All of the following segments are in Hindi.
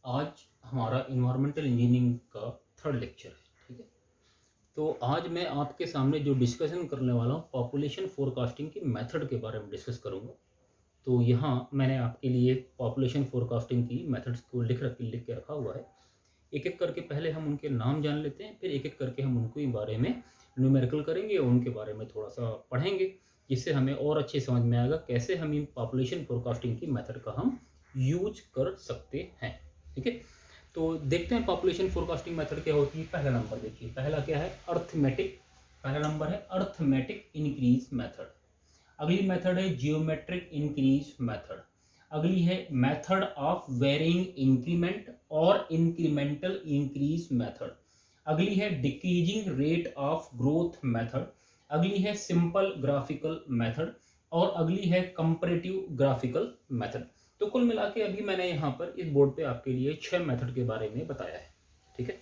आज हमारा इन्वायरमेंटल इंजीनियरिंग का थर्ड लेक्चर है। ठीक है, तो आज मैं आपके सामने जो डिस्कशन करने वाला हूँ पॉपुलेशन फोरकास्टिंग की मेथड के बारे में डिस्कस करूँगा। तो यहाँ मैंने आपके लिए पॉपुलेशन फोरकास्टिंग की मेथड्स को लिख के रखा हुआ है। एक एक करके पहले हम उनके नाम जान लेते हैं, फिर एक एक करके हम उनके बारे में न्यूमेरिकल करेंगे और उनके बारे में थोड़ा सा पढ़ेंगे, जिससे हमें और अच्छे समझ में आएगा कैसे हम इन पॉपुलेशन फोरकास्टिंग की मेथड का हम यूज कर सकते हैं। ठीक है, तो देखते हैं पॉपुलेशन फोरकास्टिंग मेथड क्या होती है। पहला नंबर देखिए, पहला क्या है, अर्थमेटिक। पहला नंबर है अर्थमेटिक इंक्रीज मेथड। अगली मेथड है जियोमेट्रिक इंक्रीज मेथड। अगली है मेथड ऑफ वेरिंग इंक्रीमेंट और इंक्रीमेंटल इंक्रीज मेथड। अगली है decreasing rate of growth method. अगली है सिंपल ग्राफिकल मेथड और अगली है कंपैरेटिव ग्राफिकल मेथड। तो कुल मिला के अभी मैंने यहाँ पर इस बोर्ड पे आपके लिए 6 मेथड के बारे में बताया है। ठीक है,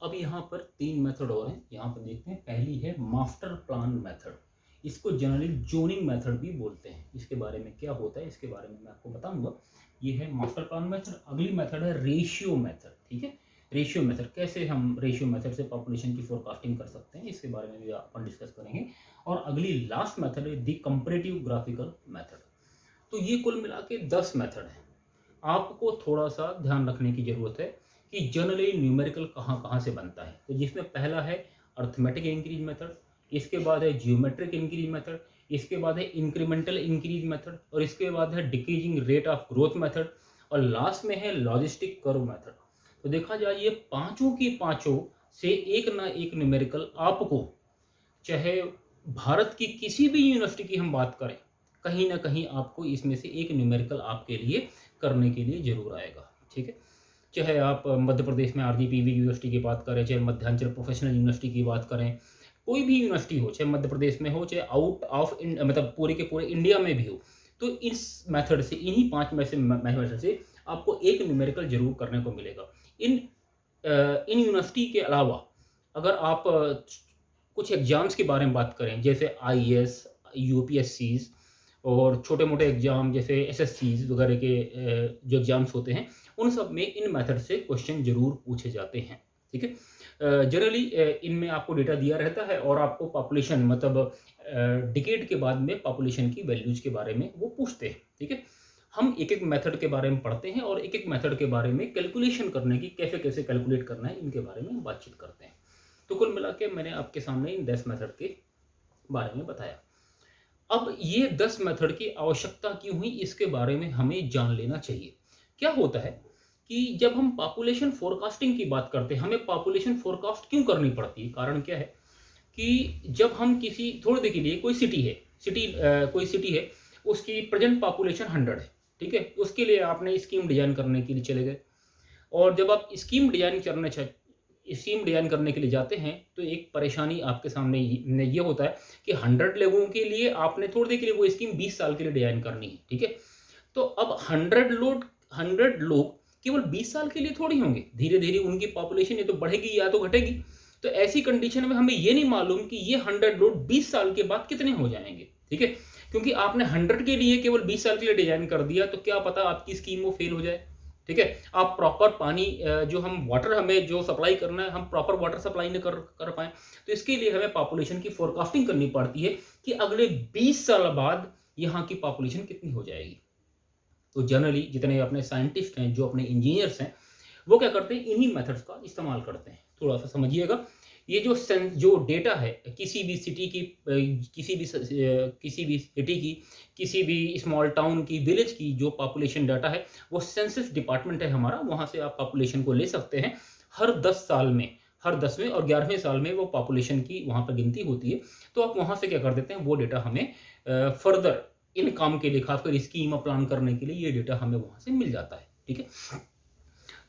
अब यहाँ पर 3 मेथड और हैं, यहाँ पर देखते हैं। पहली है मास्टर प्लान मेथड। इसको जनरली जोनिंग मेथड भी बोलते हैं। इसके बारे में क्या होता है इसके बारे में मैं आपको बताऊंगा। ये है मास्टर प्लान मेथड। अगली मेथड है रेशियो मेथड। ठीक है, रेशियो मेथड, कैसे हम रेशियो मेथड से पॉपुलेशन की फोरकास्टिंग कर सकते हैं, इसके बारे में भी अपन डिस्कस करेंगे। और अगली लास्ट मेथड है द कंपैरेटिव ग्राफिकल मेथड। तो ये कुल मिला के 10 मेथड है। आपको थोड़ा सा ध्यान रखने की जरूरत है कि जनरली न्यूमेरिकल कहाँ कहाँ से बनता है। तो जिसमें पहला है अर्थमेटिक इंक्रीज मेथड, इसके बाद है जियोमेट्रिक इंक्रीज मेथड, इसके बाद है इंक्रीमेंटल इंक्रीज मेथड और इसके बाद है decreasing rate of growth method और लास्ट में है लॉजिस्टिक कर्व मेथड। तो देखा जाए ये पांचों की पांचों से एक ना एक न्यूमेरिकल आपको, चाहे भारत की किसी भी यूनिवर्सिटी की हम बात करें, कहीं ना कहीं आपको इसमें से एक न्यूमेरिकल आपके लिए करने के लिए जरूर आएगा। ठीक है, चाहे आप मध्य प्रदेश में आरजीपीवी यूनिवर्सिटी की बात करें, चाहे मध्यांचल प्रोफेशनल यूनिवर्सिटी की बात करें, कोई भी यूनिवर्सिटी हो, चाहे मध्य प्रदेश में हो, चाहे आउट ऑफ मतलब पूरे के पूरे इंडिया में भी हो, तो इस मेथड से, इन्हीं 5 में से मेथड से आपको एक न्यूमेरिकल जरूर करने को मिलेगा। इन यूनिवर्सिटी के अलावा अगर आप कुछ एग्जाम्स के बारे में बात करें, जैसे आईएएस, यूपीएससीज और छोटे मोटे एग्जाम जैसे एसएससीज वगैरह के जो एग्जाम्स होते हैं, उन सब में इन मेथड से क्वेश्चन जरूर पूछे जाते हैं। ठीक है, जनरली इनमें आपको डेटा दिया रहता है और आपको पॉपुलेशन मतलब डिकेड के बाद में पॉपुलेशन की वैल्यूज के बारे में वो पूछते हैं। ठीक है, हम एक एक मेथड के बारे में पढ़ते हैं और एक एक मेथड के बारे में कैलकुलेशन करने की, कैसे कैसे कैलकुलेट करना है, इनके बारे में बातचीत करते हैं। तो कुल मिला के मैंने आपके सामने इन 10 मेथड के बारे में बताया। अब ये 10 मेथड की आवश्यकता क्यों हुई, इसके बारे में हमें जान लेना चाहिए। क्या होता है कि जब हम पॉपुलेशन फोरकास्टिंग की बात करते हैं, हमें पॉपुलेशन फोरकास्ट क्यों करनी पड़ती है, कारण क्या है कि जब हम किसी, थोड़ी देर के लिए कोई सिटी है, कोई सिटी है, उसकी प्रेजेंट पॉपुलेशन 100 है। ठीक है, उसके लिए आपने स्कीम डिजाइन करने के लिए चले गए और जब आप स्कीम डिजाइन करने के लिए जाते हैं तो एक परेशानी आपके सामने ये होता है कि 100 लोगों के लिए आपने थोड़ी देर के लिए वो स्कीम 20 साल के लिए डिजाइन करनी है। ठीक है, तो अब 100 लोग केवल 20 साल के लिए थोड़ी होंगे, धीरे धीरे उनकी पॉपुलेशन या तो बढ़ेगी या तो घटेगी। तो ऐसी कंडीशन में हमें ये नहीं मालूम कि ये 100 लोग 20 साल के बाद कितने हो जाएंगे। ठीक है, क्योंकि आपने 100 के लिए केवल 20 साल के लिए डिजाइन कर दिया, तो क्या पता आपकी स्कीम वो फेल हो जाए। ठीक है, आप प्रॉपर पानी, जो हम वाटर हमें जो सप्लाई करना है, हम प्रॉपर वाटर सप्लाई नहीं कर पाए, तो इसके लिए हमें पॉपुलेशन की फोरकास्टिंग करनी पड़ती है कि अगले 20 साल बाद यहाँ की पॉपुलेशन कितनी हो जाएगी। तो जनरली जितने अपने साइंटिस्ट हैं, जो अपने इंजीनियर्स हैं, वो क्या करते हैं, इन्हीं मेथड्स का इस्तेमाल करते हैं। थोड़ा सा समझिएगा, ये जो डेटा है किसी भी सिटी की, किसी भी सिटी की, किसी भी स्मॉल टाउन की, विलेज की जो पॉपुलेशन डाटा है, वो सेंसस डिपार्टमेंट है हमारा, वहाँ से आप पॉपुलेशन को ले सकते हैं। हर 10 साल में, हर 10वें और 11वें साल में वो पॉपुलेशन की वहाँ पर गिनती होती है। तो आप वहाँ से क्या कर देते हैं, वो डेटा हमें फर्दर इन काम के लिए, खासकर स्कीम प्लान करने के लिए, ये डेटा हमें वहाँ से मिल जाता है। ठीक है,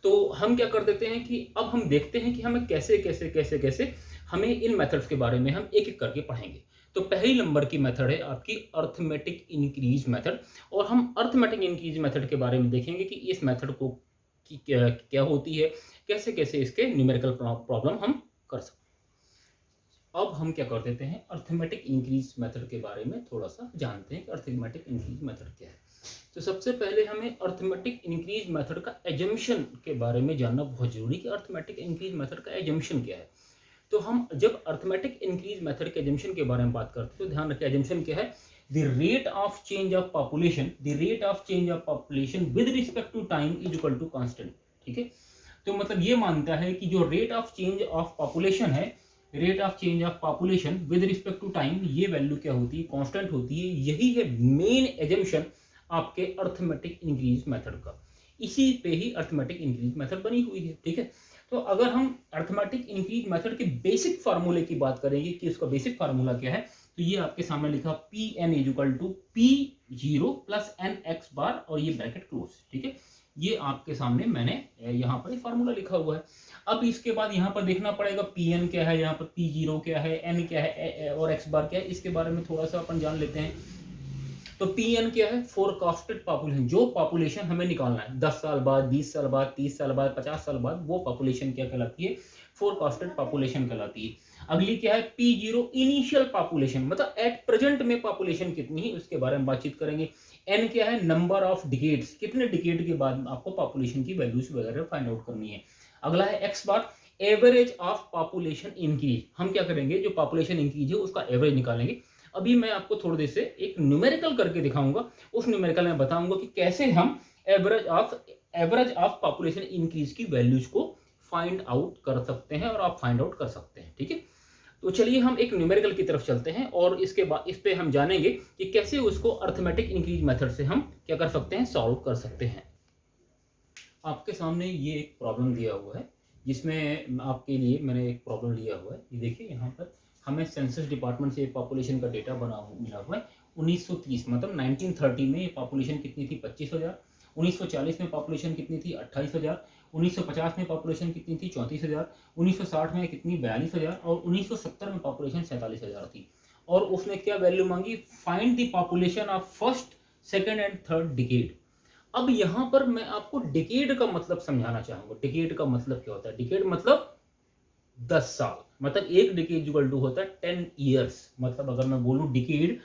तो हम क्या कर देते हैं कि अब हम देखते हैं कि हमें कैसे कैसे कैसे कैसे हमें इन मेथड्स के बारे में हम एक एक करके पढ़ेंगे। तो पहली नंबर की मेथड है आपकी अर्थमेटिक इंक्रीज मेथड। और हम अर्थमेटिक इंक्रीज मेथड के बारे में देखेंगे कि इस मेथड को की क्या होती है, कैसे कैसे इसके न्यूमेरिकल प्रॉब्लम हम कर सकते हैं। अब हम क्या कर देते हैं, अर्थमेटिक इंक्रीज मेथड के बारे में थोड़ा सा जानते हैं कि अर्थमेटिक इंक्रीज मेथड क्या है। तो सबसे पहले हमें अर्थमेटिक इंक्रीज मेथड का एजम्पशन के बारे में जानना बहुत जरूरी कि अर्थमेटिक इंक्रीज मेथड का एजम्पशन क्या है। तो हम जब अर्थमेटिक इंक्रीज मेथड के एजम्पशन के बारे में बात करते हैं तो ध्यान रखें एजम्पशन क्या है, the rate of change of population with respect to time is equal to constant. ठीक है, तो मतलब ये मानता है कि जो rate of change of population है, rate of change of population with respect to time, ये वैल्यू क्या होती है, कांस्टेंट होती है। यही है मेन एजम्पशन आपके अर्थमेटिक इंक्रीज मेथड का, इसी पे ही अर्थमेटिक इंक्रीज मेथड बनी हुई है। ठीक है, तो अगर हम अर्थमेटिक इंक्रीज मेथड के बेसिक फार्मूले की बात करेंगे कि उसका बेसिक फार्मूला क्या है, तो ये आपके सामने लिखा P n is equal to P0 plus n x bar और ये ब्रैकेट क्लोज। ठीक है, ये आपके सामने मैंने यहाँ पर फार्मूला लिखा हुआ है। अब इसके बाद यहाँ पर देखना पड़ेगा पी एन क्या है, यहाँ पर P0 क्या है, एन क्या है और एक्स बार क्या है, इसके बारे में थोड़ा सा अपन जान लेते हैं। तो पी एन क्या है, फोरकास्टेड पॉपुलेशन, जो पॉपुलेशन हमें निकालना है 10 साल बाद, 20 साल बाद, 30 साल बाद, 50 साल बाद, वो पॉपुलेशन क्या कहलाती है, फोरकास्टेड पॉपुलेशन कहलाती है। अगली क्या है P0 इनिशियल पॉपुलेशन, मतलब एट प्रेजेंट में पॉपुलेशन कितनी है उसके बारे में बातचीत करेंगे। एन क्या है, नंबर ऑफ डिकेड्स, कितने डिकेड के बाद आपको पॉपुलेशन की वैल्यूज वगैरह फाइंड आउट करनी है। अगला है x bar, average of population increase, हम क्या करेंगे जो पॉपुलेशन इंक्रीज है उसका एवरेज निकालेंगे। अभी मैं आपको थोड़ी देर से एक न्यूमेरिकल करके दिखाऊंगा, उस न्यूमेरिकल में बताऊंगा कि कैसे हम एवरेज ऑफ पॉपुलेशन इंक्रीज की वैल्यूज को फाइंड आउट कर सकते हैं और आप फाइंड आउट कर सकते हैं। ठीक है, तो चलिए हम एक न्यूमेरिकल की तरफ चलते हैं और इसके बाद इस पे हम जानेंगे कि कैसे उसको अर्थमेटिक इंक्रीज मेथड से हम क्या कर सकते हैं, सॉल्व कर सकते हैं। आपके सामने ये एक प्रॉब्लम दिया हुआ है जिसमें आपके लिए मैंने एक प्रॉब्लम लिया हुआ है। ये देखिए यहाँ पर हमें सेंसस डिपार्टमेंट से पॉपुलेशन का डेटा मिला हुआ है 1930, मतलब 1930 में ये पॉपुलेशन कितनी थी 25,000, 1940 में पॉपुलेशन कितनी थी 28,000, 1950 में पॉपुलेशन कितनी थी 34,000, 1960 में कितनी 42,000 और 1970 में पॉपुलेशन 47,000 थी। और उसने क्या वैल्यू मांगी, find the population of first, second and third decade. अब यहाँ पर मैं आपको डिकेड का मतलब समझाना चाहूंगा। डिकेड का मतलब क्या होता है, डिकेड मतलब 10 साल, मतलब एक डिकेड इक्वल टू होता है 10 ईयर्स। मतलब अगर मैं बोलूं डिकेड,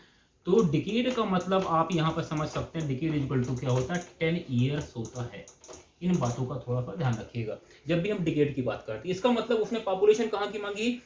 तो डिकेड का मतलब आप यहाँ पर समझ सकते हैं डिकेड इक्वल टू क्या होता है, 10 ईयर्स होता है। इन बातों का थोड़ा सा ध्यान रखिएगा जब भी हम डिकेड की बात करते हैं। इसका मतलब उसने पॉपुलेशन कहाँ की मांगी,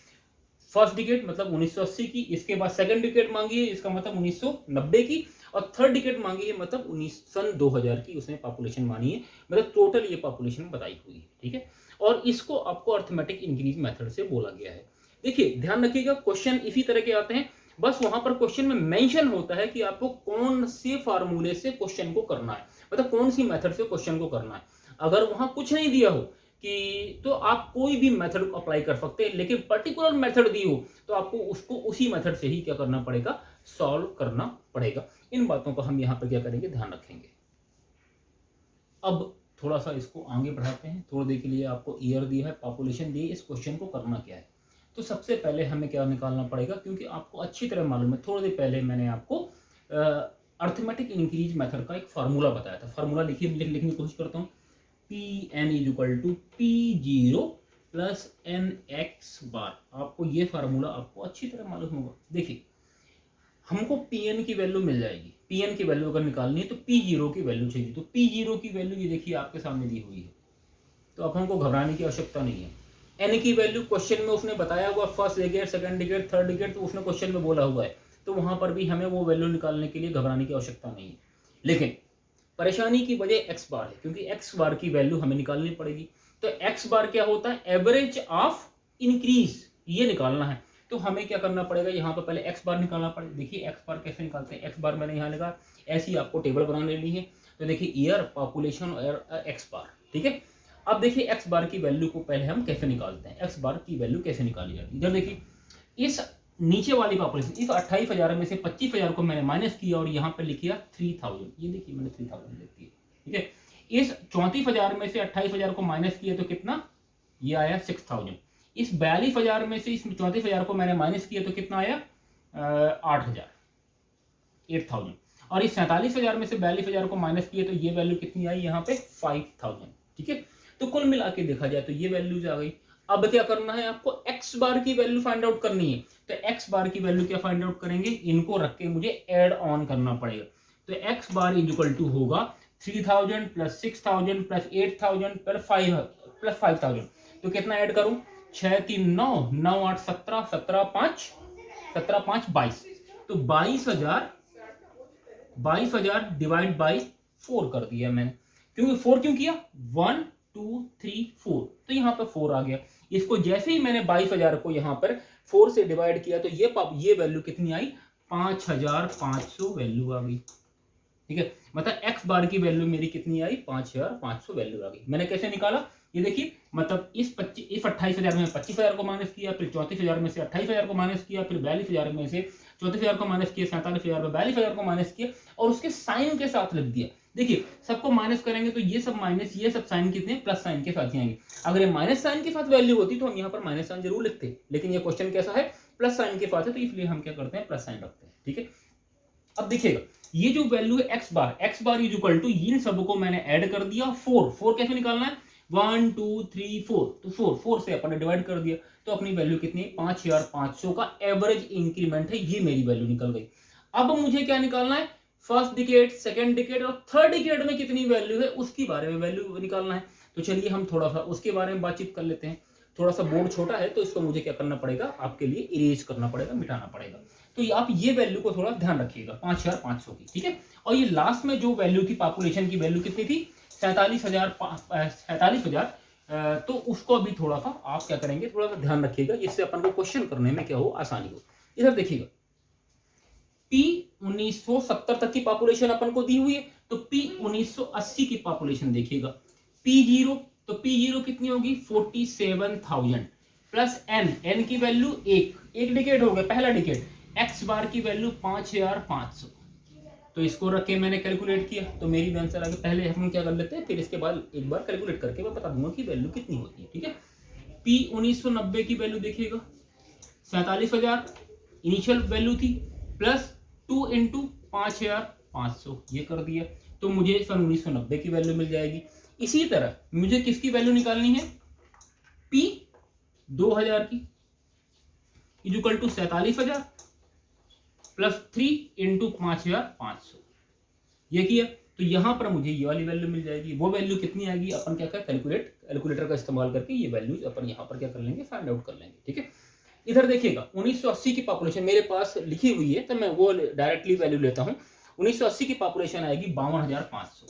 फर्स्ट डिकेड मतलब 1980 की, इसके बाद सेकंड डिकेड मांगी है इसका मतलब 1990 की, और थर्ड डिकेड मांगी है मतलब सन 2000 की उसने पॉपुलेशन मानी है, मतलब टोटल ये पॉपुलेशन बताई हुई है। ठीक है, और इसको आपको अर्थमेटिक इंक्रीज मेथड से बोला गया है। देखिए ध्यान रखिएगा, क्वेश्चन इसी तरह के आते हैं, बस वहां पर क्वेश्चन में मेंशन होता है कि आपको कौन से फार्मूले से क्वेश्चन को करना है, मतलब कौन सी मेथड से क्वेश्चन को करना है। अगर वहां कुछ नहीं दिया हो कि तो आप कोई भी मेथड अप्लाई कर सकते हैं, लेकिन पर्टिकुलर मेथड दी हो तो आपको उसको उसी मेथड से ही क्या करना पड़ेगा, सॉल्व करना पड़ेगा। इन बातों का हम यहाँ पर क्या करेंगे, ध्यान रखेंगे। अब थोड़ा सा इसको आगे बढ़ाते हैं, थोड़ी देर के लिए आपको ईयर दिया है, पॉपुलेशन दी है, इस क्वेश्चन को करना क्या है। तो सबसे पहले हमें क्या निकालना पड़ेगा, क्योंकि आपको अच्छी तरह मालूम है, थोड़ी देर पहले मैंने आपको अर्थमेटिक इंक्रीज मेथड का एक फार्मूला बताया था। फार्मूला लिखने की कोशिश करता हूँ, P n is equal to P0 plus n x bar. आपको ये फार्मूला आपको अच्छी तरह मालूम होगा। देखिए हमको Pn की वैल्यू मिल जाएगी, Pn की वैल्यू अगर निकालनी है तो P0 की वैल्यू चाहिए, तो P0 की वैल्यू ये देखिए आपके सामने दी हुई है, तो अब हमको घबराने की आवश्यकता नहीं है। n की वैल्यू क्वेश्चन में उसने बताया हुआ, first decade, second decade, third decade, तो उसने क्वेश्चन में बोला हुआ है, तो वहां पर भी हमें वो वैल्यू निकालने के लिए घबराने की आवश्यकता नहीं है। लेकिन परेशानी की वजह एक्स बार है, क्योंकि एक्स बार की वैल्यू हमें निकालनी पड़ेगी। तो एक्स बार क्या होता है, एवरेज ऑफ इंक्रीज, ये निकालना है। तो हमें क्या करना पड़ेगा, यहाँ पर पहले एक्स बार निकालना पड़ेगा। देखिए एक्स बार कैसे निकालते हैं, एक्स बार मैंने यहाँ लिखा, ऐसी आपको टेबल बना लेनी है। तो देखिए ईयर, पॉपुलेशन और एक्स बार। ठीक है, अब देखिए एक्स बार की वैल्यू को पहले हम कैसे निकालते हैं, एक्स बार की वैल्यू कैसे निकाली जाती है। इधर देखिए इस नीचे वाली पॉपुलेशन, इस 28,000 में से 25,000 को मैंने माइनस किया और यहाँ पे लिख दिया 3000, ये देखिए मैंने 3000 लिख दिया। ठीक है, इस 34,000 में से 28,000 को माइनस किया तो कितना, ये आया 6000। इस 42,000 में से इस 34,000 को मैंने माइनस किया तो कितना आया 8,000। और इस 47,000 में से 42,000 को माइनस किया तो ये वैल्यू कितनी आई, यहाँ पे 5,000। ठीक है, तो कुल मिला के देखा जाए तो ये वैल्यूज आ गई। अब क्या करना है, आपको एक्स बार की वैल्यू फाइंड आउट करनी है। तो एक्स बार की वैल्यू क्या फाइंड आउट करेंगे, इनको रख के मुझे ऐड ऑन करना पड़ेगा। तो x bar is equal to होगा 3000 प्लस 6000 प्लस 8000 प्लस 5000। तो कितना ऐड करूं, 6 3 9 9 8 17 17 5 22। तो 22,000 डिवाइड बाई 4 कर दिया मैंने। क्योंकि 4 क्यों किया, 1 2 3 4, तो यहाँ पर 4 आ गया। इसको जैसे ही मैंने 22,000 को यहाँ पर 4 से डिवाइड किया तो ये वैल्यू कितनी आई, 5,500 वैल्यू आ गई। ठीक है, मतलब एक्स बार की वैल्यू मेरी कितनी आई, 5,500 वैल्यू आ गई। मैंने कैसे निकाला, ये देखिए, मतलब इस 28,000 में 25,000 को माइनस किया, फिर 34,000 में से 28,000 को माइनस किया, फिर 42,000 में से 34,000 को माइनस किया, 47,000 में 42,000 को माइनस किया और उसके साइन के साथ लिख दिया। देखिए सबको माइनस करेंगे तो ये सब माइनस, ये सब साइन कितने, प्लस साइन के साथ ही आएंगे। अगर ये माइनस साइन के साथ वैल्यू होती तो हम यहाँ पर माइनस साइन जरूर लिखते, लेकिन ये क्वेश्चन कैसा है, प्लस साइन के साथ है, तो इसलिए हम क्या करते हैं, प्लस साइन रखते हैं। ठीक है, अब देखिएगा ये जो वैल्यू है x bar is equal to, इन सबको मैंने ऐड कर दिया, 4 कैसे निकालना है, 1 2 3 4, तो 4 से अपन ने डिवाइड कर दिया, तो अपनी वैल्यू कितनी है, 5,500 का एवरेज इंक्रीमेंट है, ये मेरी वैल्यू निकल गई। अब मुझे क्या निकालना है, फर्स्ट डिकेड, सेकेंड डिकेड और थर्ड डिकेड में कितनी वैल्यू है उसकी बारे में वैल्यू निकालना है। तो चलिए हम थोड़ा सा उसके बारे में बातचीत कर लेते हैं। थोड़ा सा बोर्ड छोटा है तो इसको मुझे क्या करना पड़ेगा, आपके लिए इरेज करना पड़ेगा, मिटाना पड़ेगा। तो आप ये वैल्यू को थोड़ा ध्यान रखिएगा, 5,500 की। ठीक है, और ये लास्ट में जो वैल्यू थी, पॉपुलेशन की वैल्यू कितनी थी, 47,000। तो उसको अभी थोड़ा सा आप क्या करेंगे, थोड़ा सा ध्यान रखिएगा, जिससे अपन को क्वेश्चन करने में क्या हो, आसानी हो। इधर देखिएगा, P 1970 तक की पॉपुलेशन अपन को दी हुई है, तो P 1980 की पॉपुलेशन देखिएगा, P0, तो P0 कितनी होगी, 47,000 प्लस n की वैल्यू एक डिकेड हो गया, पहला डिकेड, x बार की वैल्यू 5,500। तो इसको रख के मैंने कैलकुलेट किया, तो मेरी आंसर आ गया। पहले हम क्या कर लेते हैं, फिर इसके बाद एक बार कैलकुलेट करके मैं बता दूंगा कि वैल्यू कितनी होती है। ठीक है, P 1990 की वैल्यू देखिएगा, 47,000 इनिशियल वैल्यू थी, प्लस 2 इंटू 5,500, ये कर दिया, तो मुझे सन 1990 की वैल्यू मिल जाएगी। इसी तरह मुझे किसकी वैल्यू निकालनी है, P 2000 की इक्वल टू 47,000 प्लस 3 इंटू 5,500, ये किया, तो यहां पर मुझे ये वाली वैल्यू मिल जाएगी। वो वैल्यू कितनी आएगी, अपन क्या कर कैलकुलेटर का इस्तेमाल करके ये वैल्यूज अपन यहां पर क्या कर लेंगे, फाइंड आउट कर लेंगे। ठीक है, इधर देखिएगा 1980 की पॉपुलेशन मेरे पास लिखी हुई है, तो मैं वो डायरेक्टली वैल्यू लेता हूं। 1980 की पॉपुलेशन आएगी 52,500।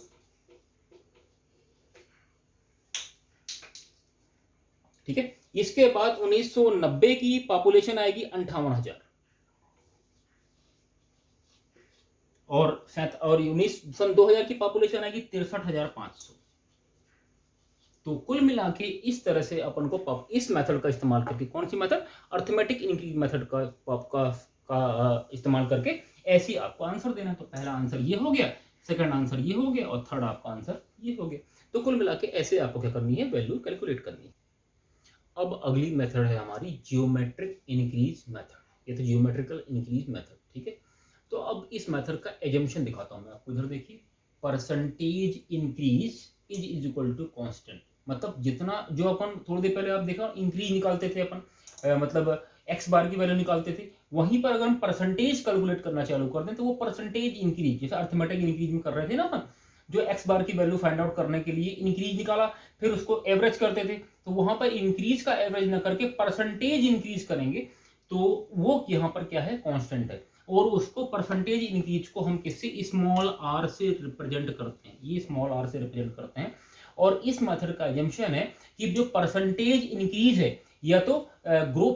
ठीक है, इसके बाद 1990 की पॉपुलेशन आएगी 58,000 और सन 2000 की पॉपुलेशन आएगी 63,500। तो कुल मिला के इस तरह से अपन को इस मेथड का इस्तेमाल करके, कौन सी मेथड, अर्थमेटिक इंक्रीज मेथड का इस्तेमाल करके ऐसी आपको आंसर देना। तो पहला आंसर ये हो गया, सेकंड आंसर ये हो गया और थर्ड आपका आंसर ये हो गया। तो कुल मिला के ऐसे आपको क्या करनी है, वैल्यू कैलकुलेट करनी है। अब अगली मेथड है हमारी जियोमेट्रिक इंक्रीज मेथड। ये तो जियोमेट्रिकल इंक्रीज मेथड। ठीक है, तो अब इस मेथड का एजम्पशन दिखाता हूं मैं आपको। इधर देखिए, percentage increase is equal to constant, मतलब जितना जो अपन थोड़ी देर पहले आप देखा इंक्रीज निकालते थे अपन, मतलब एक्स बार की वैल्यू निकालते थे, वहीं पर अगर हम परसेंटेज कैलकुलेट करना चालू कर दें तो वो परसेंटेज इंक्रीज, जैसे अर्थमेटिक इंक्रीज में कर रहे थे ना अपन, जो एक्स बार की वैल्यू फाइंड आउट करने के लिए इंक्रीज निकाला, फिर उसको एवरेज करते थे, तो वहां पर इंक्रीज का एवरेज न करके परसेंटेज इंक्रीज करेंगे, तो वो यहाँ पर क्या है, कांस्टेंट है। और उसको परसेंटेज इंक्रीज को हम किससे, स्मॉल आर से रिप्रेजेंट करते हैं, ये स्मॉल आर से रिप्रेजेंट करते हैं। और इस मेथड का एजम्पशन है कि जो परसेंटेज इंक्रीज है या तो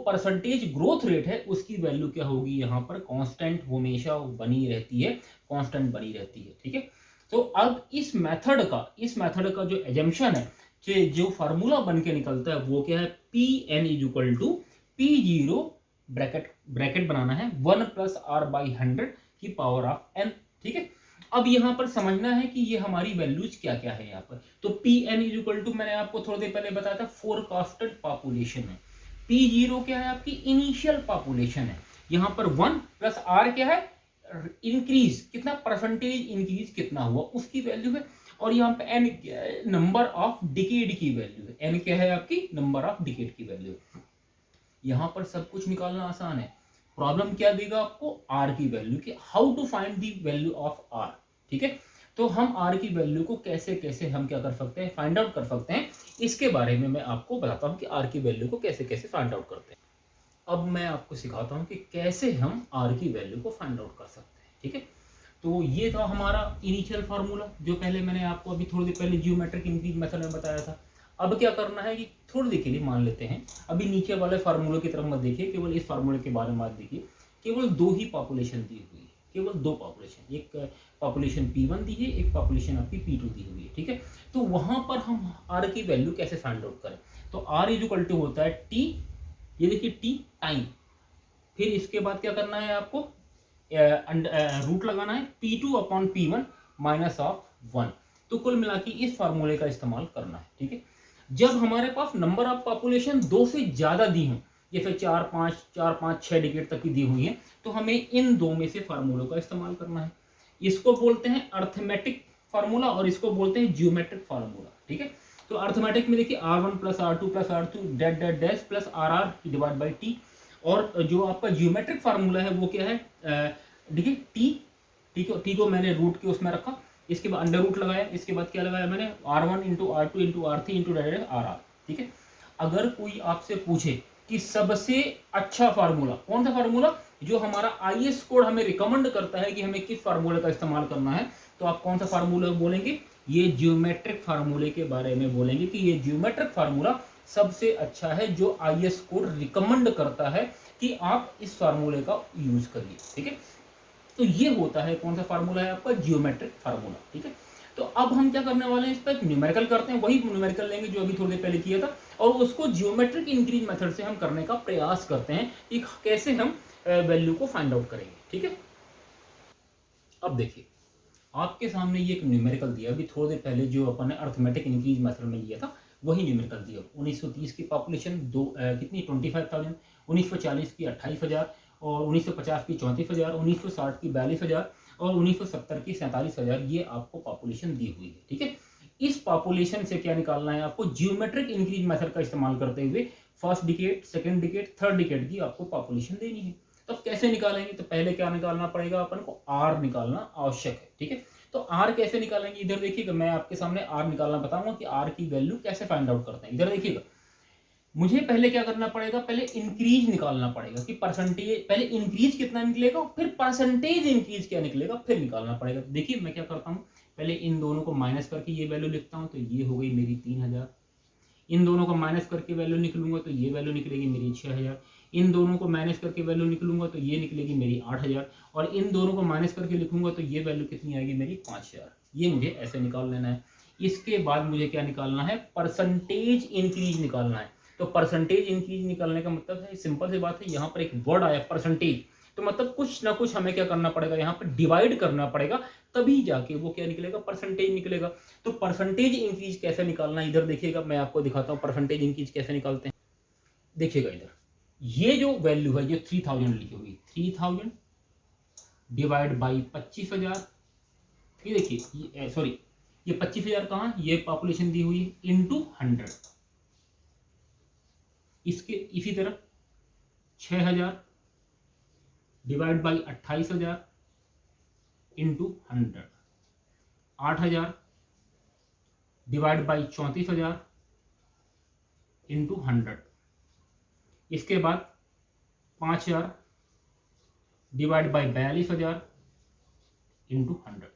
परसेंटेज ग्रोथ रेट है, उसकी वैल्यू क्या होगी, यहाँ पर कांस्टेंट हमेशा बनी रहती है, कांस्टेंट बनी रहती है। ठीक है, तो अब इस मेथड का जो एजम्पशन है, कि जो फार्मूला बन के निकलता है वो क्या है, P n is equal to P0 bracket बनाना है 1 प्लस आर बाई 100 की पावर ऑफ n। ठीक है, अब यहां पर समझना है कि ये हमारी वैल्यूज क्या क्या है यहाँ पर। तो Pn इज इक्वल टू, मैंने आपको थोड़ी देर पहले बताया था, फोरकास्टेड पॉपुलेशन है। P0 क्या है, आपकी इनिशियल पॉपुलेशन है। यहाँ पर 1 प्लस आर क्या है, इंक्रीज कितना, परसेंटेज इंक्रीज कितना हुआ उसकी वैल्यू है। और यहाँ पे n क्या है, नंबर ऑफ डिकेड की वैल्यू है। n क्या है आपकी, नंबर ऑफ डिकेड की वैल्यू। यहां पर सब कुछ निकालना आसान है। प्रॉब्लम क्या देगा आपको, r की वैल्यू, कि how to find the value of r। ठीक है। तो हम आर की वैल्यू को कैसे कैसे हम क्या कर सकते हैं, फाइंड आउट कर सकते हैं, इसके बारे में मैं आपको बताता हूं कि आर की वैल्यू को कैसे कैसे फाइंड आउट करते हैं। अब मैं आपको सिखाता हूं कि कैसे हम आर की वैल्यू को फाइंड आउट कर सकते हैं, ठीक है। तो ये था हमारा इनिशियल फार्मूला जो पहले मैंने आपको अभी थोड़ी देर पहले जियोमेट्रिक इंक्रीज मेथड में बताया था। अब क्या करना है कि थोड़ी देर के लिए मान लेते हैं, अभी नीचे वाले फार्मूले की तरफ मत देखिए, केवल इस फार्मूले के बारे में मत देखिए। केवल दो ही पॉपुलेशन दी हुई है, केवल दो पॉपुलेशन, एक पॉपुलेशन P1 दी है, एक पॉपुलेशन आपकी P2 दी हुई है, ठीक है। तो वहां पर हम आर की वैल्यू कैसे फाइंड आउट करें, तो आर इक्वल टू होता है टी, ये देखिए टी टाइम, फिर इसके बाद क्या करना है आपको, रूट लगाना है P2 upon P1 minus of 1। तो कुल मिला के इस फार्मूले का इस्तेमाल करना है, ठीक है। जब हमारे पास नंबर ऑफ पॉपुलेशन 2 से ज्यादा दी हो, जैसे 4 5 6 तक की दी हुई है, तो हमें इन दो में से फार्मूलों का इस्तेमाल करना है। इसको बोलते हैं अर्थमेटिक फार्मूला और इसको बोलते हैं जियोमेट्रिक फार्मूला, ठीक है। तो अर्थमेटिक में देखिए R1 plus R2 plus R2 dot dot dash plus RR divide by T, और जो आपका जियोमेट्रिक फार्मूला है वो क्या है, देखिए टी को मैंने रूट के उसमें रखा, इसके बाद अंडर रूट लगाया, इसके बाद क्या लगाया मैंने R1 into R2 into R3 into RR, ठीक है। अगर कोई आपसे पूछे कि सबसे अच्छा फार्मूला कौन सा फार्मूला, जो हमारा आईएस कोड हमें रिकमेंड करता है कि हमें किस फार्मूले का इस्तेमाल करना है, तो आप कौन सा फार्मूला बोलेंगे, ये जियोमेट्रिक फार्मूले के बारे में बोलेंगे कि ये जियोमेट्रिक फार्मूला सबसे अच्छा है, जो आईएस कोड रिकमेंड करता है कि आप इस फार्मूले का यूज करिए, ठीक है। तो ये होता है कौन सा फार्मूला है आपका, जियोमेट्रिक फार्मूला, ठीक है। तो अब हम क्या करने वाले हैं, इस पर न्यूमेरिकल करते हैं, वही न्यूमेरिकल लेंगे जो अभी थोड़ी देर पहले किया था, और उसको जियोमेट्रिक इंक्रीज मेथड से हम करने का प्रयास करते हैं कि कैसे हम वैल्यू को फाइंड आउट करेंगे, ठीक है। अब देखिए आपके सामने ये एक न्यूमेरिकल दिया, अभी थोड़ी देर पहले जो अपन ने अर्थमेटिक इंक्रीज मेथड में लिया था वही न्यूमेरिकल दिया। 1930 की पॉपुलेशन कितनी 25,000, 1940 की 28,000, और 1950 की 34,000, 1960 की 42,000, और 1970 की 47,000, ये आपको पॉपुलेशन दी हुई है, ठीक है। इस पॉपुलेशन से क्या निकालना है आपको, जियोमेट्रिक इंक्रीज मेथड का इस्तेमाल करते हुए first decade, second decade, third decade की आपको पॉपुलेशन देनी है। तो कैसे निकालेंगे, तो पहले क्या निकालना पड़ेगा, अपन को आर निकालना आवश्यक है, ठीक है। तो आर कैसे निकालेंगे, इधर देखिएगा, मैं आपके सामने आर निकालना बताऊंगा कि आर की वैल्यू कैसे फाइंड आउट करते हैं। इधर देखिएगा, मुझे पहले क्या करना पड़ेगा, पहले इंक्रीज निकालना पड़ेगा कि परसेंटेज, पहले इंक्रीज कितना निकलेगा, फिर परसेंटेज इंक्रीज क्या निकलेगा, फिर निकालना पड़ेगा। देखिए मैं क्या करता हूँ, पहले इन दोनों को माइनस करके ये वैल्यू लिखता हूँ, तो ये हो गई मेरी 3,000। इन दोनों को माइनस करके वैल्यू निकलूंगा तो ये वैल्यू निकलेगी मेरी 6,000। इन दोनों को माइनस करके वैल्यू निकलूंगा तो ये निकलेगी मेरी 8,000, और इन दोनों को माइनस करके लिखूंगा तो ये वैल्यू कितनी आएगी मेरी 5,000। ये मुझे ऐसे निकाल लेना है। इसके बाद मुझे क्या निकालना है, परसेंटेज इंक्रीज निकालना है। तो परसेंटेज इंक्रीज निकालने का मतलब है, सिंपल सी बात है, यहाँ पर एक वर्ड आया परसेंटेज, तो मतलब कुछ ना कुछ हमें क्या करना पड़ेगा, यहाँ पर डिवाइड करना पड़ेगा, तभी जाके वो क्या निकलेगा, परसेंटेज निकलेगा। तो परसेंटेज इंक्रीज कैसे निकालना है, इधर देखिएगा, मैं आपको दिखाता हूँ परसेंटेज इंक्रीज कैसे निकालते हैं। देखिएगा इधर, ये जो वैल्यू है, ये 3000 लिखी हुई, 3000 डिवाइड बाई 25,000, ये देखिए, सॉरी ये 25,000 कहाँ, ये पॉपुलेशन दी हुई है, इंटू 100। इसके इसी तरह 6,000 divide by 28,000 into 100, 8,000 divide by 34,000 into 100। इसके बाद 5,000 डिवाइड बाई 42,000 इंटू 100।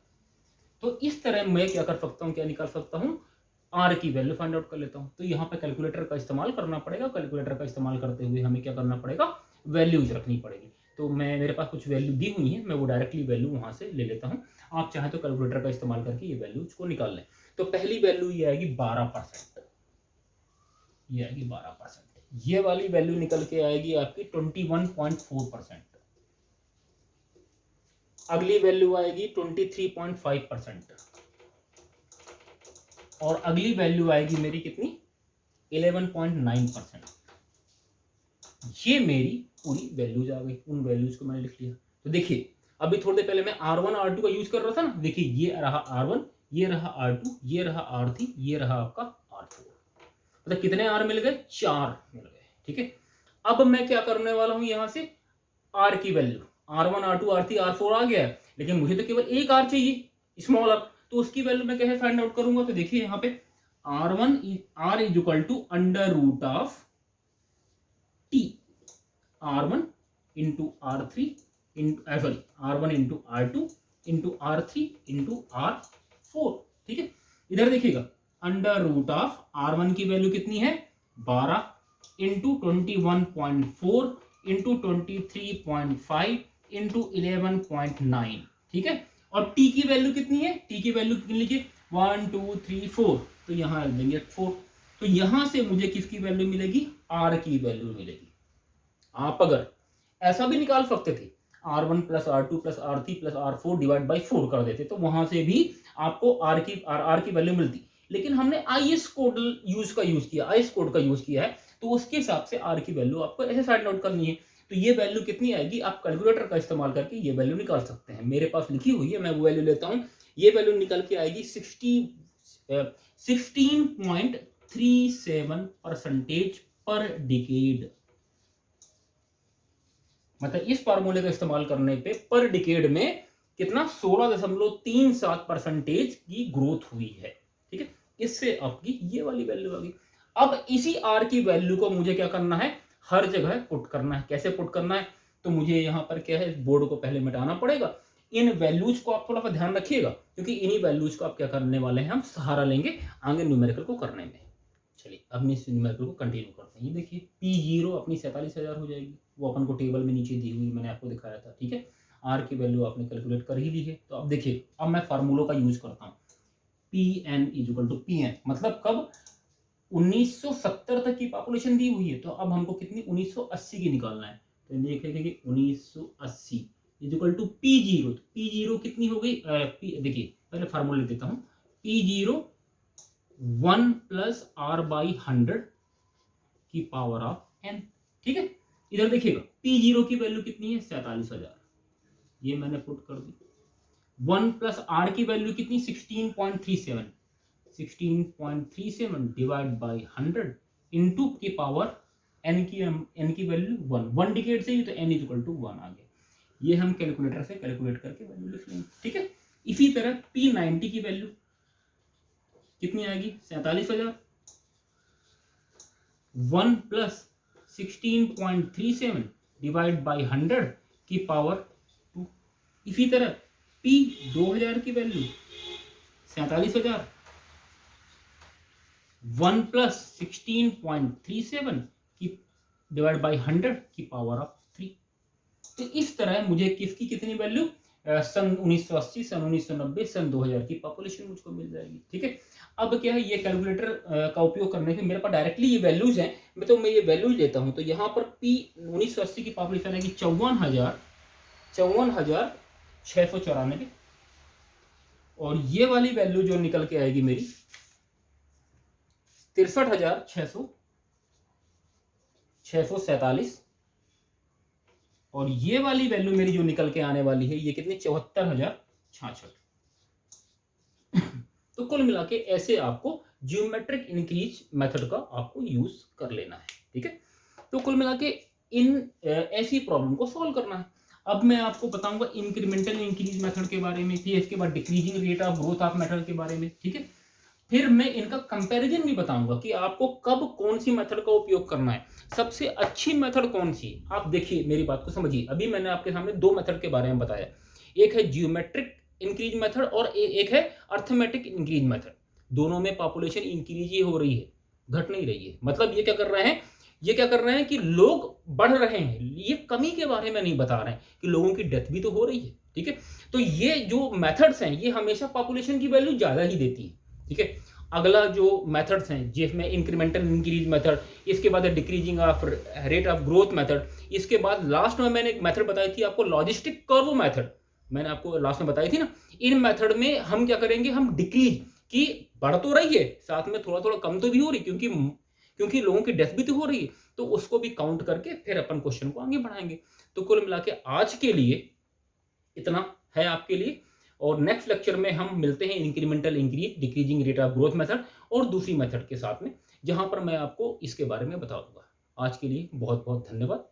तो इस तरह मैं क्या कर सकता हूं, क्या निकाल सकता हूं, आर की वैल्यू फाइंड आउट कर लेता हूं। तो यहाँ पे कैलकुलेटर का इस्तेमाल करना पड़ेगा, कैलकुलेटर का इस्तेमाल करते हुए हमें क्या करना पड़ेगा, वैल्यूज रखनी पड़ेगी। तो मेरे पास कुछ वैल्यू दी हुई है, मैं वो डायरेक्टली वैल्यू वहां से ले लेता हूं। आप चाहें तो कैलकुलेटर का इस्तेमाल करके ये वैल्यूज को निकाल लें। तो पहली वैल्यू ये आएगी 12%, ये आएगी 12%। ये वाली वैल्यू निकल के आएगी आपकी 21.4%। अगली वैल्यू आएगी 23.5%, और अगली वैल्यू आएगी मेरी कितनी, 11.9%। ये मेरी पूरी वैल्यूज आ गई, उन वैल्यूज को मैंने लिख लिया। तो देखिए अभी थोड़ी देर पहले मैं R1 R2 का यूज कर रहा था ना, देखिए ये रहा R1, ये रहा R2, ये रहा R3, ये रहा आपका R4। मतलब कितने R मिल गए, 4 मिल गए, ठीक है। अब मैं क्या करने वाला हूं, यहां से R की value, R1 R2 R3 R4 आ गया है, लेकिन मुझे तो केवल एक R चाहिए। स्मॉल r, तो उसकी वैल्यू मैं कैसे फाइंड आउट करूंगा, तो देखिए यहाँ पे r is equal to under root of t, r1 into r3 sorry r1 into r2 into r3 into r4, ठीक है। इधर देखिएगा अंडर रूट ऑफ r1 की वैल्यू कितनी है 12 इंटू 21.4 इंटू 23.5 इंटू 11.9, ठीक है। और t की वैल्यू कितनी है, t की वैल्यू कितनी लिखिए 1 2 3 4, तो यहां रख देंगे 4, तो यहां से मुझे किसकी वैल्यू मिलेगी, r की वैल्यू मिलेगी। आप अगर ऐसा भी निकाल सकते थे r1 plus r2 plus r3 plus r4 divide by 4 कर देते, तो वहां से भी आपको r की वैल्यू मिलती, लेकिन हमने IS कोड यूज किया, IS कोड का यूज किया है, तो उसके हिसाब से r की वैल्यू आपको ऐसे फाइंड आउट करनी है। तो ये वैल्यू कितनी आएगी, आप कैलकुलेटर का इस्तेमाल करके ये वैल्यू निकाल सकते हैं। मेरे पास लिखी हुई है, मैं वो वैल्यू लेता हूं, ये वैल्यू निकल के आएगी 16.37% पर डिकेड। मतलब इस फार्मूले का इस्तेमाल करने पे पर डिकेड में कितना 16.37% की ग्रोथ हुई है, ठीक है। इससे आपकी ये वाली वैल्यू आ गई। अब इसी आर की वैल्यू को मुझे क्या करना है, हर जगह पुट करना है। कैसे पुट करना है, तो मुझे यहां पर क्या है, बोर्ड को पहले मिटाना पड़ेगा। इन वैल्यूज को आप थोड़ा सा ध्यान रखिएगा, क्योंकि इन्हीं वैल्यूज को आप क्या करने वाले हैं, हम सहारा लेंगे आगे न्यूमेरिकल को करने में। चलिए अब इस न्यूमेरिकल को कंटिन्यू करते हैं। ये देखिए P0 अपनी 47,000 हो जाएगी, वो अपन को टेबल में नीचे दी हुई मैंने आपको दिखाया था, ठीक है। R की वैल्यू आपने कैलकुलेट कर ही ली है। तो अब देखिए, अब मैं फार्मूलों का यूज करता हूँ, Pn is equal to Pn, मतलब कब 1970 तक की पॉपुलेशन दी हुई है, तो अब हमको कितनी 1980 की निकालना है। तो देखेंगे कि 1980 is equal to P0, P0 कितनी हो गई, देखिए पहले फार्मूला लिख देता हूँ, P0 1 प्लस r बाई 100 की पावर ऑफ n, ठीक है। इधर देखिएगा P0 की वैल्यू कितनी है 47,000, ये मैंने पुट कर दी। 1 प्लस r की वैल्यू कितनी 16.37 डिवाइड बाई 100 इंटू की पावर n की वैल्यू 1 डिकेड से ही, तो n इज इक्वल टू 1 आ गया। ये हम कैलकुलेटर से कैलकुलेट करके वैल्यू लिख लेंगे, ठीक है। इसी तरह P90 की वैल्यू कितनी आएगी 47,000, 1 प्लस 16.37 डिवाइड बाई 100 की पावर 2। इसी तरह P2000 की वैल्यू 47,000, 1 प्लस 16.37 की डिवाइड बाई 100 की पावर ऑफ 3। तो इस तरह मुझे किसकी कितनी वैल्यू सन 1980, सन 1990, सन 2000 की पॉपुलेशन मुझको मिल जाएगी, ठीक है। अब क्या है, ये कैलकुलेटर का उपयोग करने के मेरे पास डायरेक्टली ये वैल्यूज हैं, मैं ये वैल्यूज लेता हूं। तो यहाँ पर P 1980 की पॉपुलेशन आएगी 54,694, और ये वाली वैल्यू जो निकल के आएगी मेरी 63,647, और ये वाली वैल्यू मेरी जो निकल के आने वाली है ये कितनी 74,066। तो कुल मिला के ऐसे आपको ज्योमेट्रिक इंक्रीज मेथड का आपको यूज कर लेना है, ठीक है। तो कुल मिला के इन ऐसी प्रॉब्लम को सॉल्व करना है। अब मैं आपको बताऊंगा इंक्रीमेंटल इंक्रीज मेथड के बारे में, फिर इसके बाद decreasing rate of growth of method के बारे में, ठीक है। फिर मैं इनका कंपैरिजन भी बताऊंगा कि आपको कब कौन सी मेथड का उपयोग करना है, सबसे अच्छी मेथड कौन सी। आप देखिए मेरी बात को समझिए, अभी मैंने आपके सामने दो मेथड के बारे में बताया, एक है जियोमेट्रिक इंक्रीज मेथड और एक है अर्थमेटिक इंक्रीज मेथड। दोनों में पॉपुलेशन इंक्रीज ही हो रही है, घट नहीं रही है। मतलब ये क्या कर रहे हैं कि लोग बढ़ रहे हैं, ये कमी के बारे में नहीं बता रहे हैं कि लोगों की डेथ भी तो हो रही है, ठीक है। तो ये जो मेथड्स हैं ये हमेशा पॉपुलेशन की वैल्यू ज्यादा ही देती है, ठीक है। अगला जो मेथड्स हैं जिसमें इंक्रीमेंटल इंक्रीज मेथड, इसके बाद decreasing of rate of growth method, इसके बाद लास्ट में मैंने एक मेथड बताई थी आपको लॉजिस्टिक कर्व मेथड, मैंने आपको लास्ट में बताई थी ना। इन मेथड में हम क्या करेंगे, हम डिक्रीज की बढ़ तो रही है, साथ में थोड़ा थोड़ा कम तो भी हो रही, क्योंकि लोगों की डेथ भी तो हो रही है, तो उसको भी काउंट करके फिर अपन क्वेश्चन को आगे बढ़ाएंगे। तो कुल मिला के आज के लिए इतना है आपके लिए, और नेक्स्ट लेक्चर में हम मिलते हैं incremental increase, decreasing rate of growth method और दूसरी मेथड के साथ में, जहां पर मैं आपको इसके बारे में बताऊंगा। आज के लिए बहुत बहुत धन्यवाद।